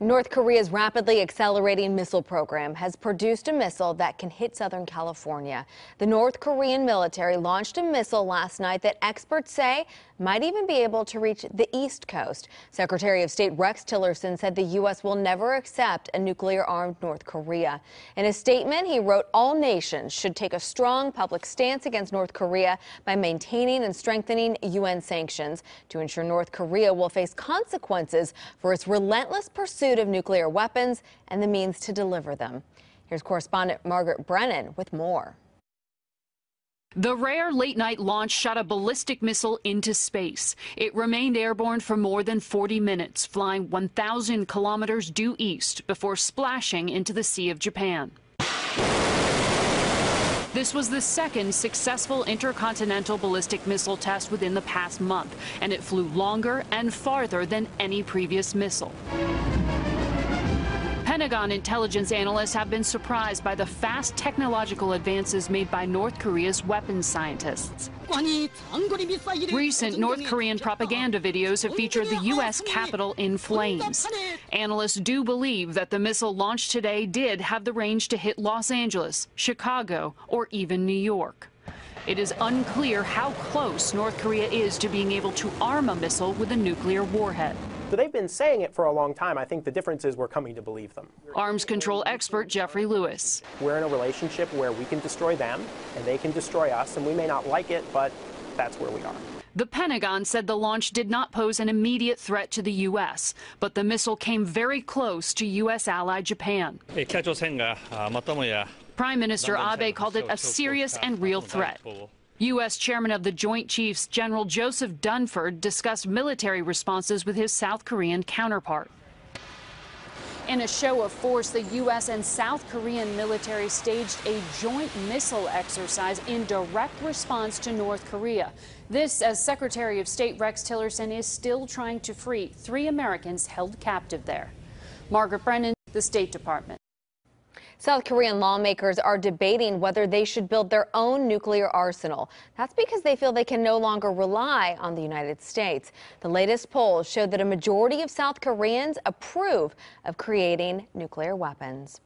North Korea's rapidly accelerating missile program has produced a missile that can hit Southern California. The North Korean military launched a missile last night that experts say might even be able to reach the East Coast. Secretary of State Rex Tillerson said the U.S. will never accept a nuclear-armed North Korea. In a statement, he wrote all nations should take a strong public stance against North Korea by maintaining and strengthening UN sanctions to ensure North Korea will face consequences for its relentless pursuit of nuclear weapons and the means to deliver them. Here's correspondent Margaret Brennan with more. The rare late-night launch shot a ballistic missile into space. It remained airborne for more than 40 minutes, flying 1,000 kilometers due east before splashing into the Sea of Japan. This was the second successful intercontinental ballistic missile test within the past month, and it flew longer and farther than any previous missile. Pentagon intelligence analysts have been surprised by the fast technological advances made by North Korea's weapons scientists. Recent North Korean propaganda videos have featured the U.S. Capitol in flames. Analysts do believe that the missile launched today did have the range to hit Los Angeles, Chicago, or even New York. It is unclear how close North Korea is to being able to arm a missile with a nuclear warhead. So they've been saying it for a long time. I think the difference is we're coming to believe them. Arms control expert Jeffrey Lewis. We're in a relationship where we can destroy them and they can destroy us, and we may not like it, but that's where we are. The Pentagon said the launch did not pose an immediate threat to the U.S., but the missile came very close to U.S. ally Japan. Prime Minister Abe called it a serious and real threat. U.S. Chairman of the Joint Chiefs, General Joseph Dunford, discussed military responses with his South Korean counterpart. In a show of force, the U.S. and South Korean military staged a joint missile exercise in direct response to North Korea. This, as Secretary of State Rex Tillerson is still trying to free 3 Americans held captive there. Margaret Brennan, the State Department. South Korean lawmakers are debating whether they should build their own nuclear arsenal. That's because they feel they can no longer rely on the United States. The latest polls showed that a majority of South Koreans approve of creating nuclear weapons.